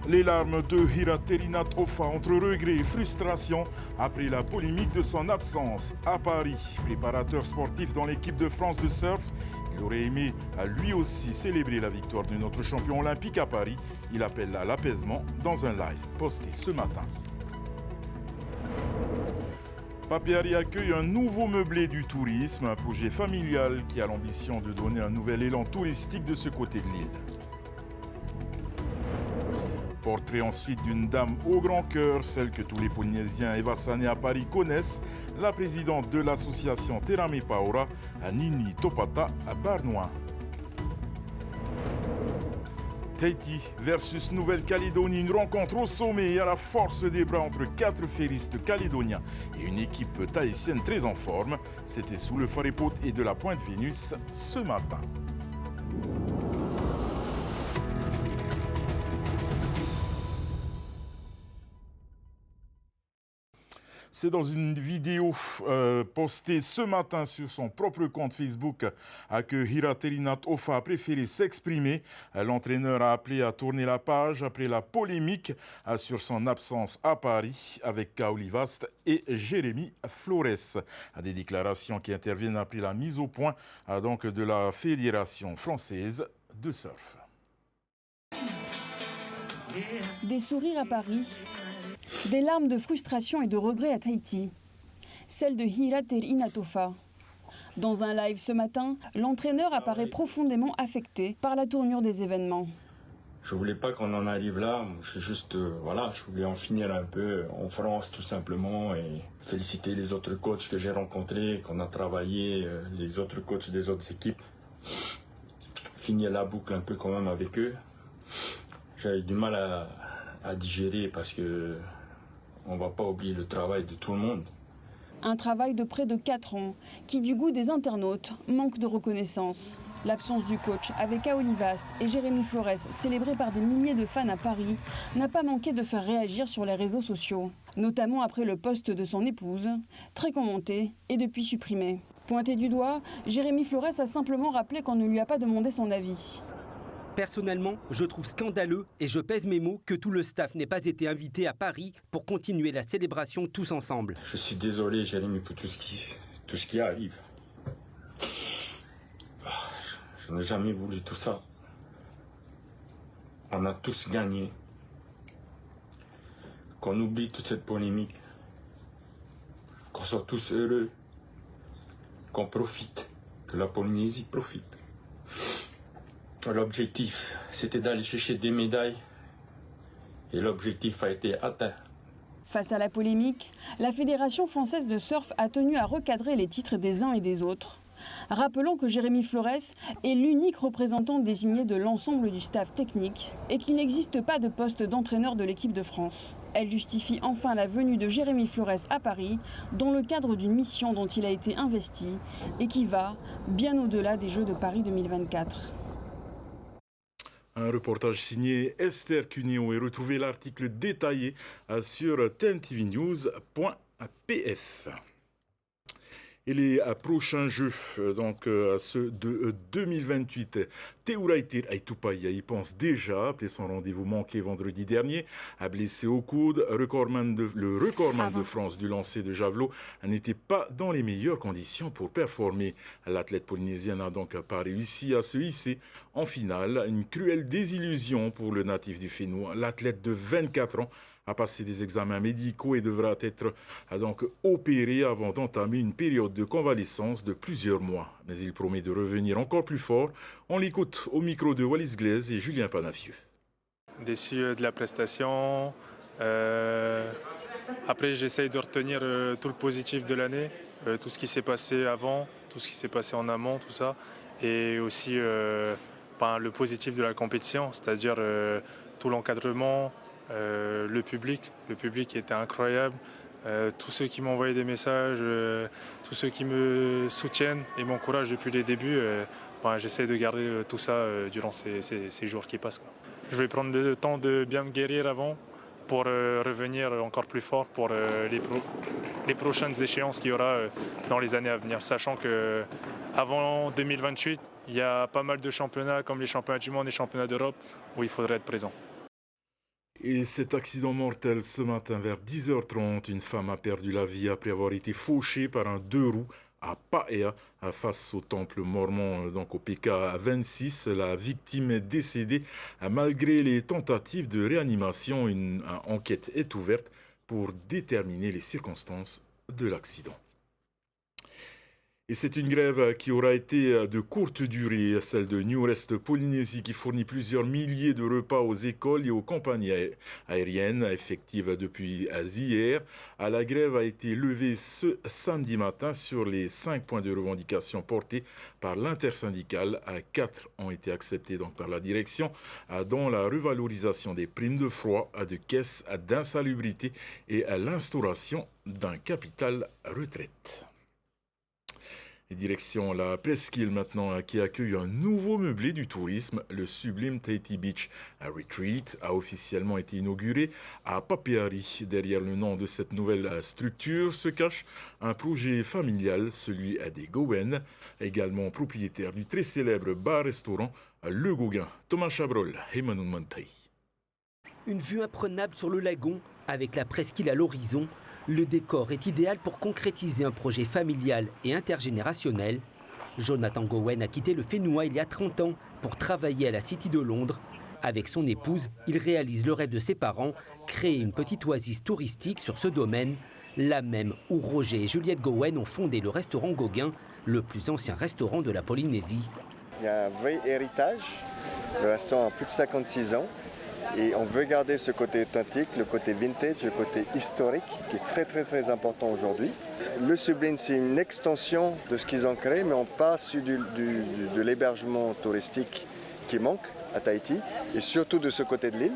Les larmes de Hiraterina Tofa entre regret et frustration après la polémique de son absence à Paris. Préparateur sportif dans l'équipe de France de surf, il aurait aimé à lui aussi célébrer la victoire de notre champion olympique à Paris. Il appelle à l'apaisement dans un live posté ce matin. Papeari accueille un nouveau meublé du tourisme, un projet familial qui a l'ambition de donner un nouvel élan touristique de ce côté de l'île. Portrait ensuite d'une dame au grand cœur, celle que tous les Polynésiens évassanés à Paris connaissent, la présidente de l'association Terame Paora, Nini Topata à Barnois. Tahiti versus Nouvelle-Calédonie, une rencontre au sommet et à la force des bras entre 4 ferristes calédoniens et une équipe tahitienne très en forme. C'était sous le Farepot et de la Pointe Vénus ce matin. C'est dans une vidéo postée ce matin sur son propre compte Facebook que Hiraterina Tofa a préféré s'exprimer. L'entraîneur a appelé à tourner la page après la polémique sur son absence à Paris avec Kaoli Vast et Jérémy Flores. Des déclarations qui interviennent après la mise au point donc de la Fédération française de surf. Des sourires à Paris. Des larmes de frustration et de regret à Tahiti. Celle de Hiraterina Tofa. Dans un live ce matin, l'entraîneur apparaît profondément affecté par la tournure des événements. Je voulais pas qu'on en arrive là, je voulais en finir un peu en France tout simplement et féliciter les autres coachs que j'ai rencontrés, qu'on a travaillé, les autres coachs des autres équipes. Finir la boucle un peu quand même avec eux. J'avais du mal à digérer parce que on ne va pas oublier le travail de tout le monde. Un travail de près de 4 ans qui, du goût des internautes, manque de reconnaissance. L'absence du coach avec Kaoli Vast et Jérémy Flores, célébrés par des milliers de fans à Paris, n'a pas manqué de faire réagir sur les réseaux sociaux, notamment après le post de son épouse, très commenté et depuis supprimé. Pointé du doigt, Jérémy Flores a simplement rappelé qu'on ne lui a pas demandé son avis. Personnellement, je trouve scandaleux et je pèse mes mots que tout le staff n'ait pas été invité à Paris pour continuer la célébration tous ensemble. Je suis désolé, Jérémy, pour tout ce qui arrive. Je n'ai jamais voulu tout ça. On a tous gagné. Qu'on oublie toute cette polémique. Qu'on soit tous heureux. Qu'on profite. Que la Polynésie profite. L'objectif, c'était d'aller chercher des médailles et l'objectif a été atteint. Face à la polémique, la Fédération française de surf a tenu à recadrer les titres des uns et des autres. Rappelons que Jérémy Flores est l'unique représentant désigné de l'ensemble du staff technique et qu'il n'existe pas de poste d'entraîneur de l'équipe de France. Elle justifie enfin la venue de Jérémy Flores à Paris dans le cadre d'une mission dont il a été investi et qui va bien au-delà des Jeux de Paris 2024. Un reportage signé Esther Cuneo et retrouvez l'article détaillé sur tentvnews.pf. Et les prochains jeux, donc ceux de 2028, Teuraitir Aitupaia y pense déjà, après son rendez-vous manqué vendredi dernier, a blessé au coude. Le recordman de France du lancer de javelot n'était pas dans les meilleures conditions pour performer. L'athlète polynésien n'a donc pas réussi à se hisser en finale. Une cruelle désillusion pour le natif du Fénois. L'athlète de 24 ans a passé des examens médicaux et devra être donc opéré avant d'entamer une période de convalescence de plusieurs mois. Mais il promet de revenir encore plus fort. On l'écoute au micro de Wallis Glaise et Julien Panafieux. Déçu de la prestation. Après, j'essaye de retenir tout le positif de l'année, tout ce qui s'est passé avant, tout ce qui s'est passé en amont, tout ça. Et aussi le positif de la compétition, c'est-à-dire tout l'encadrement, le public était incroyable, tous ceux qui m'envoyaient des messages, tous ceux qui me soutiennent et m'encouragent depuis les débuts, j'essaie de garder tout ça durant ces jours qui passent, quoi. Je vais prendre le temps de bien me guérir avant pour revenir encore plus fort pour les prochaines échéances qu'il y aura dans les années à venir, sachant qu'avant 2028, il y a pas mal de championnats comme les championnats du monde et les championnats d'Europe où il faudrait être présent. Et cet accident mortel ce matin vers 10h30, une femme a perdu la vie après avoir été fauchée par un deux roues à Paea, face au temple mormon, donc au PK 26. La victime est décédée malgré les tentatives de réanimation. Une enquête est ouverte pour déterminer les circonstances de l'accident. Et c'est une grève qui aura été de courte durée, celle de New Rest Polynésie, qui fournit plusieurs milliers de repas aux écoles et aux compagnies aériennes, effectives depuis hier. La grève a été levée ce samedi matin sur les 5 points de revendication portés par l'intersyndicale. 4 ont été acceptés donc par la direction, dont la revalorisation des primes de froid, de caisse, d'insalubrité et l'instauration d'un capital retraite. Et direction la presqu'île maintenant, qui accueille un nouveau meublé du tourisme. Le sublime Tahiti Beach Retreat a officiellement été inauguré à Papeari. Derrière le nom de cette nouvelle structure se cache un projet familial, celui des Gowen, également propriétaire du très célèbre bar-restaurant Le Gauguin. Thomas Chabrol et Manu Mantai. Une vue imprenable sur le lagon, avec la presqu'île à l'horizon. Le décor est idéal pour concrétiser un projet familial et intergénérationnel. Jonathan Gowen a quitté le Fénois il y a 30 ans pour travailler à la City de Londres. Avec son épouse, il réalise le rêve de ses parents, créer une petite oasis touristique sur ce domaine, la même où Roger et Juliette Gowen ont fondé le restaurant Gauguin, le plus ancien restaurant de la Polynésie. Il y a un vrai héritage. Le restaurant a plus de 56 ans. Et on veut garder ce côté authentique, le côté vintage, le côté historique, qui est très très très important aujourd'hui. Le Sublime, c'est une extension de ce qu'ils ont créé, mais on passe de l'hébergement touristique qui manque à Tahiti, et surtout de ce côté de l'île.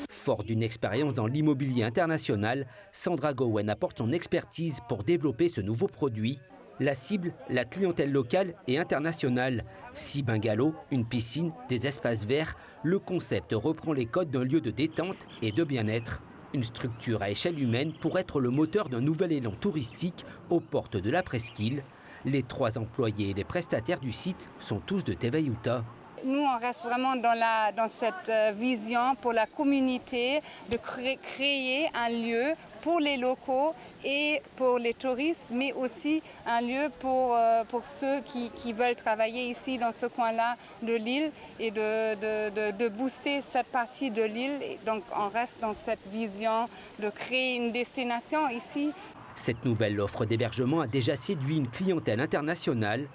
Fort d'une expérience dans l'immobilier international, Sandra Gowen apporte son expertise pour développer ce nouveau produit. La cible, la clientèle locale et internationale. 6 bungalows, une piscine, des espaces verts. Le concept reprend les codes d'un lieu de détente et de bien-être. Une structure à échelle humaine pour être le moteur d'un nouvel élan touristique aux portes de la presqu'île. Les 3 employés et les prestataires du site sont tous de Tevayuta. Nous, on reste vraiment dans cette vision pour la communauté de créer un lieu pour les locaux et pour les touristes, mais aussi un lieu pour ceux qui veulent travailler ici dans ce coin-là de l'île et de booster cette partie de l'île. Donc on reste dans cette vision de créer une destination ici. Cette nouvelle offre d'hébergement a déjà séduit une clientèle internationale.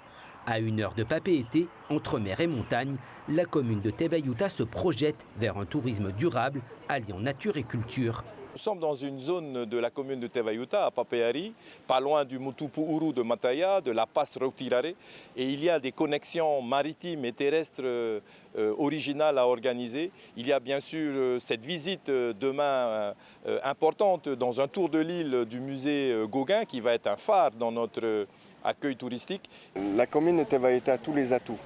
À 1 heure de Papeete, entre mer et montagne, la commune de Tevayuta se projette vers un tourisme durable, alliant nature et culture. Nous sommes dans une zone de la commune de Tevayuta, à Papeari, pas loin du Mutupu Uru de Mataya, de la passe Rautirare. Et il y a des connexions maritimes et terrestres originales à organiser. Il y a bien sûr cette visite demain importante dans un tour de l'île du musée Gauguin, qui va être un phare dans notre accueil touristique. La commune de Tevayuta a tous les atouts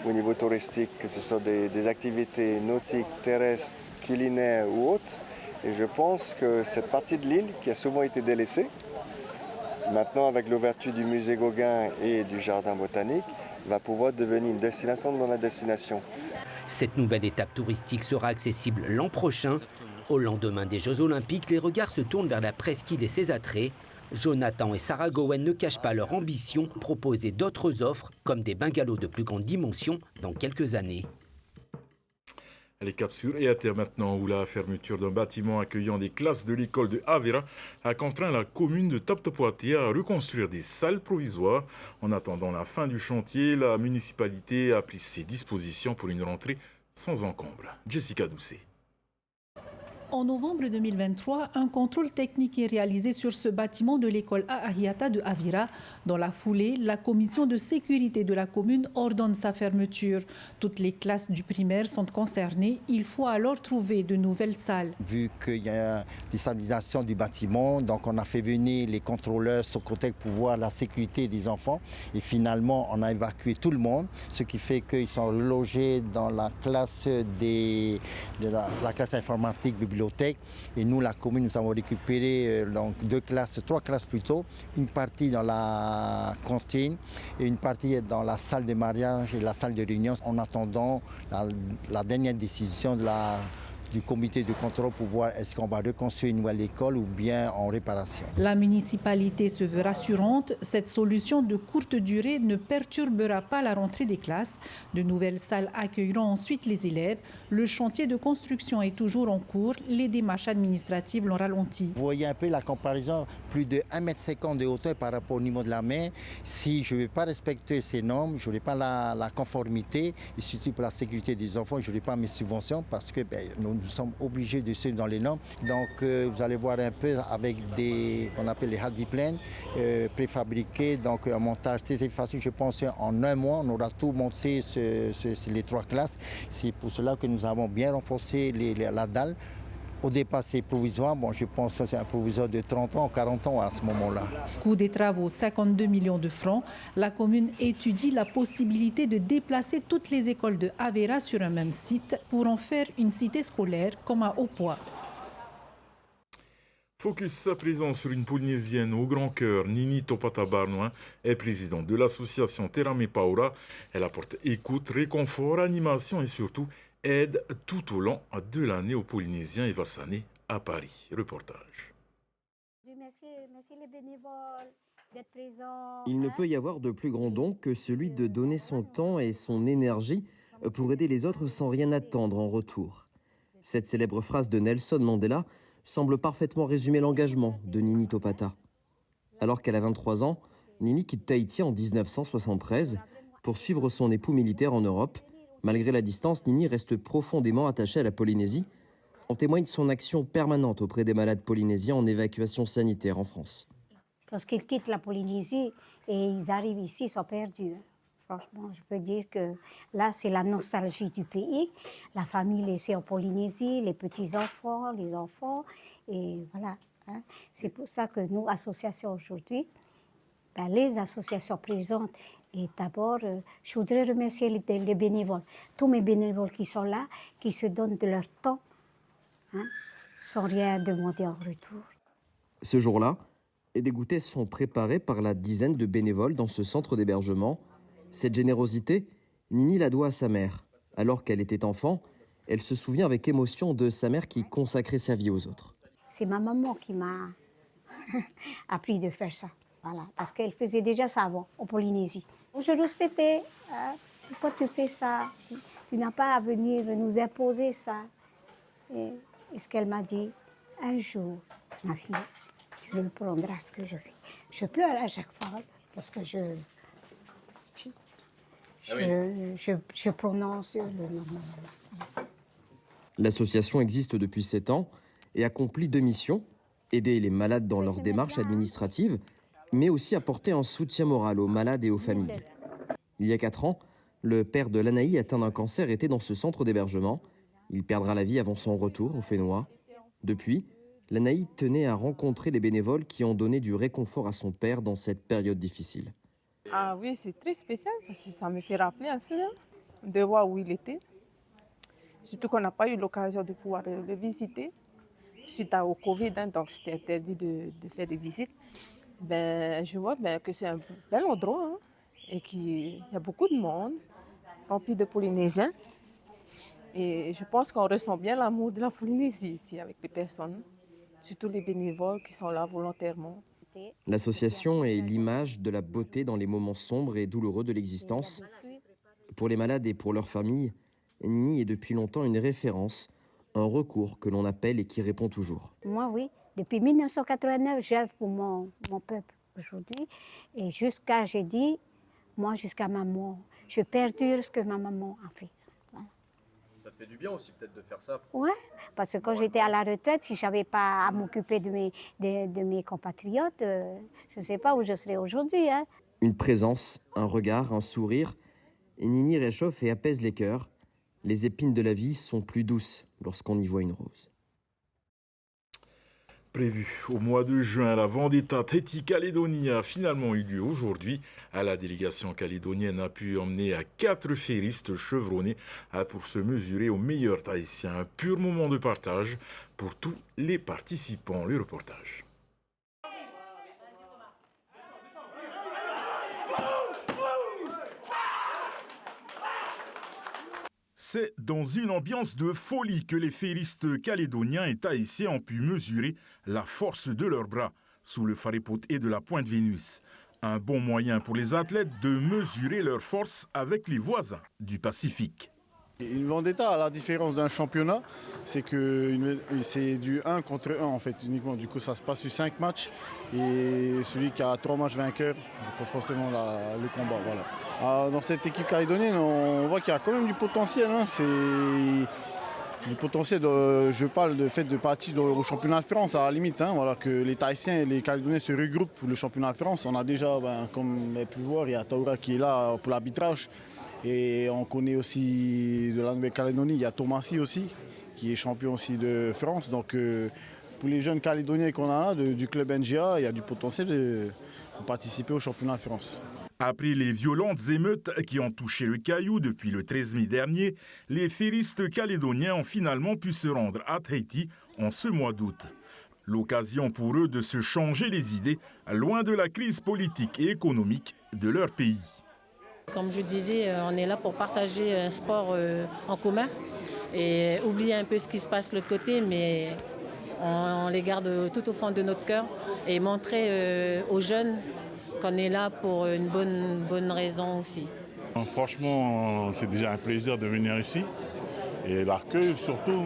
au niveau touristique, que ce soit des activités nautiques, terrestres, culinaires ou autres. Et je pense que cette partie de l'île, qui a souvent été délaissée, maintenant avec l'ouverture du musée Gauguin et du jardin botanique, va pouvoir devenir une destination dans la destination. Cette nouvelle étape touristique sera accessible l'an prochain. Au lendemain des Jeux Olympiques, les regards se tournent vers la presqu'île et ses attraits. Jonathan et Sarah Gowen ne cachent pas leur ambition, proposer d'autres offres, comme des bungalows de plus grande dimension, dans quelques années. Les cap sur Eater maintenant, où la fermeture d'un bâtiment accueillant des classes de l'école de Avera a contraint la commune de Taptapoatea à reconstruire des salles provisoires. En attendant la fin du chantier, la municipalité a pris ses dispositions pour une rentrée sans encombre. Jessica Doucet. En novembre 2023, un contrôle technique est réalisé sur ce bâtiment de l'école A'ahiata de Avira. Dans la foulée, la commission de sécurité de la commune ordonne sa fermeture. Toutes les classes du primaire sont concernées. Il faut alors trouver de nouvelles salles. Vu qu'il y a une déstabilisation du bâtiment, donc on a fait venir les contrôleurs sur côté pour voir la sécurité des enfants. Et finalement, on a évacué tout le monde, ce qui fait qu'ils sont logés dans la classe la classe informatique bibliothèque. Et nous, la commune, nous avons récupéré donc 3 classes plutôt, une partie dans la cantine et une partie dans la salle de mariage et la salle de réunion, en attendant la dernière décision de la du comité de contrôle pour voir est-ce qu'on va reconstruire une nouvelle école ou bien en réparation. La municipalité se veut rassurante. Cette solution de courte durée ne perturbera pas la rentrée des classes. De nouvelles salles accueilleront ensuite les élèves. Le chantier de construction est toujours en cours. Les démarches administratives l'ont ralenti. Vous voyez un peu la comparaison, plus de 1,50 m de hauteur par rapport au niveau de la mer. Si je ne vais pas respecter ces normes, je n'aurai pas la conformité, et surtout pour la sécurité des enfants, je n'aurai pas mes subventions parce que nous sommes obligés de suivre dans les normes. Donc vous allez voir un peu avec des, qu'on appelle les hardiplanes préfabriqués, donc un montage très facile. Je pense en un mois, on aura tout monté sur les 3 classes. C'est pour cela que nous avons bien renforcé la dalle. Au départ, c'est provisoire. Bon, je pense que c'est un provisoire de 30 ans, 40 ans à ce moment-là. Coût des travaux, 52 millions de francs. La commune étudie la possibilité de déplacer toutes les écoles de Avera sur un même site pour en faire une cité scolaire comme à Opoa. Focus à présent sur une Polynésienne au grand cœur. Nini Topata Barnoin est présidente de l'association Terame Paura. Elle apporte écoute, réconfort, animation et surtout aide tout au long de l'année aux Polynésiens et Vassané à Paris. Reportage. Merci les bénévoles d'être présents. Il ne peut y avoir de plus grand don que celui de donner son temps et son énergie pour aider les autres sans rien attendre en retour. Cette célèbre phrase de Nelson Mandela semble parfaitement résumer l'engagement de Nini Topata. Alors qu'elle a 23 ans, Nini quitte Tahiti en 1973 pour suivre son époux militaire en Europe. Malgré la distance, Nini reste profondément attachée à la Polynésie. En témoigne son action permanente auprès des malades polynésiens en évacuation sanitaire en France. Lorsqu'ils quittent la Polynésie et ils arrivent ici, ils sont perdus. Franchement, je peux dire que là, c'est la nostalgie du pays. La famille laissée en Polynésie, les petits-enfants, les enfants. Et voilà. C'est pour ça que nous, associations aujourd'hui, les associations présentes, et d'abord, je voudrais remercier les bénévoles, tous mes bénévoles qui sont là, qui se donnent de leur temps, sans rien demander en retour. Ce jour-là, des goûters sont préparés par la dizaine de bénévoles dans ce centre d'hébergement. Cette générosité, Nini la doit à sa mère. Alors qu'elle était enfant, elle se souvient avec émotion de sa mère qui consacrait sa vie aux autres. C'est ma maman qui m'a appris de faire ça. Voilà, parce qu'elle faisait déjà ça avant, en Polynésie. Je respectais, pourquoi tu fais ça? Tu n'as pas à venir nous imposer ça. Et ce qu'elle m'a dit, un jour, ma fille, tu reprendras ce que je fais. Je pleure à chaque fois parce que je prononce le nom. L'association existe depuis 7 ans et accomplit 2 missions, aider les malades dans leurs démarches administratives, mais aussi apporter un soutien moral aux malades et aux familles. Il y a 4 ans, le père de Lanaï, atteint d'un cancer, était dans ce centre d'hébergement. Il perdra la vie avant son retour au Fénois. Depuis, Lanaï tenait à rencontrer les bénévoles qui ont donné du réconfort à son père dans cette période difficile. Ah oui, c'est très spécial parce que ça me fait rappeler un peu de voir où il était. Surtout qu'on n'a pas eu l'occasion de pouvoir le visiter suite au Covid, donc c'était interdit de faire des visites. Je vois que c'est un bel endroit et qu'il y a beaucoup de monde, rempli de Polynésiens. Et je pense qu'on ressent bien l'amour de la Polynésie ici avec les personnes, surtout les bénévoles qui sont là volontairement. L'association est l'image de la beauté dans les moments sombres et douloureux de l'existence. Pour les malades et pour leurs familles, Nini est depuis longtemps une référence, un recours que l'on appelle et qui répond toujours. Moi, oui. Depuis 1989, j'œuvre pour mon peuple aujourd'hui. Et j'ai dit, moi, jusqu'à ma mort, je perdure ce que ma maman a fait. Voilà. Ça te fait du bien aussi peut-être de faire ça? Oui, parce que quand j'étais à la retraite, si je n'avais pas à m'occuper de mes compatriotes, je ne sais pas où je serais aujourd'hui. Une présence, un regard, un sourire. Et Nini réchauffe et apaise les cœurs. Les épines de la vie sont plus douces lorsqu'on y voit une rose. Prévu au mois de juin, la Vendetta Tahiti-Calédonie a finalement eu lieu aujourd'hui. La délégation calédonienne a pu emmener à 4 ferristes chevronnés pour se mesurer aux meilleurs Tahitiens. Un pur moment de partage pour tous les participants. Le reportage. C'est dans une ambiance de folie que les féristes calédoniens et tahitiens ont pu mesurer la force de leurs bras sous le faripot et de la Pointe Vénus. Un bon moyen pour les athlètes de mesurer leur force avec les voisins du Pacifique. Une vendetta, à la différence d'un championnat, c'est que c'est du 1 contre 1 en fait, uniquement. Du coup, ça se passe sur 5 matchs et celui qui a 3 matchs vainqueurs, pas forcément le combat. Voilà. Alors, dans cette équipe calédonienne, on voit qu'il y a quand même du potentiel. Hein. C'est du potentiel. Je parle du fait de partir au championnat de France à la limite. Hein. Voilà, que les Tahitiens et les Calédoniens se regroupent pour le championnat de France. On a déjà, comme vous avez pu voir, il y a Taoura qui est là pour l'arbitrage. Et on connaît aussi de la Nouvelle-Calédonie, il y a Thomasy aussi, qui est champion aussi de France. Donc pour les jeunes Calédoniens qu'on a là, du club NGA, il y a du potentiel de participer au championnat de France. Après les violentes émeutes qui ont touché le Caillou depuis le 13 mai dernier, les féristes calédoniens ont finalement pu se rendre à Tahiti en ce mois d'août. L'occasion pour eux de se changer les idées, loin de la crise politique et économique de leur pays. Comme je disais, on est là pour partager un sport en commun et oublier un peu ce qui se passe de l'autre côté, mais on les garde tout au fond de notre cœur et montrer aux jeunes qu'on est là pour une bonne raison aussi. Franchement, c'est déjà un plaisir de venir ici et l'accueil surtout.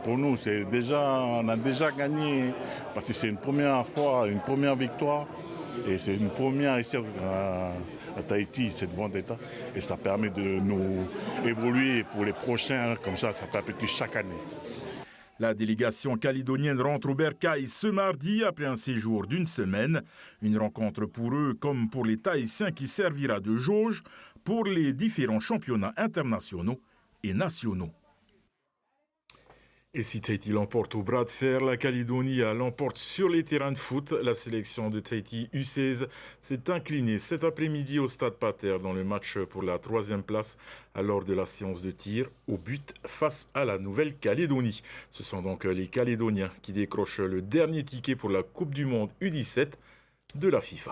Pour nous, on a déjà gagné parce que c'est une première fois, une première victoire et c'est une première ici à Tahiti, cette vendetta, et ça permet de nous évoluer pour les prochains, comme ça perpétue chaque année. La délégation calédonienne rentre au Bercail ce mardi après un séjour d'une semaine. Une rencontre pour eux comme pour les Tahitiens qui servira de jauge pour les différents championnats internationaux et nationaux. Et si Tahiti l'emporte au bras de fer, la Calédonie l'emporte sur les terrains de foot. La sélection de Tahiti U16 s'est inclinée cet après-midi au Stade Pater dans le match pour la 3e place lors de la séance de tir au but face à la Nouvelle-Calédonie. Ce sont donc les Calédoniens qui décrochent le dernier ticket pour la Coupe du Monde U17 de la FIFA.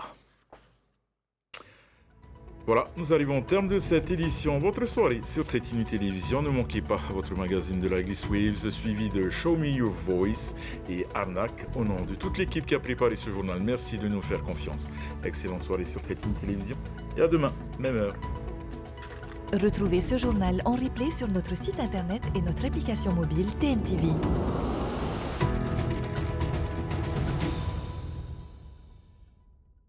Voilà, nous arrivons au terme de cette édition. Votre soirée sur Tahiti Télévision. Ne manquez pas votre magazine de la Glisse Waves, suivi de Show Me Your Voice et Arnac. Au nom de toute l'équipe qui a préparé ce journal, merci de nous faire confiance. Excellente soirée sur Tahiti Télévision et à demain, même heure. Retrouvez ce journal en replay sur notre site internet et notre application mobile TNTV.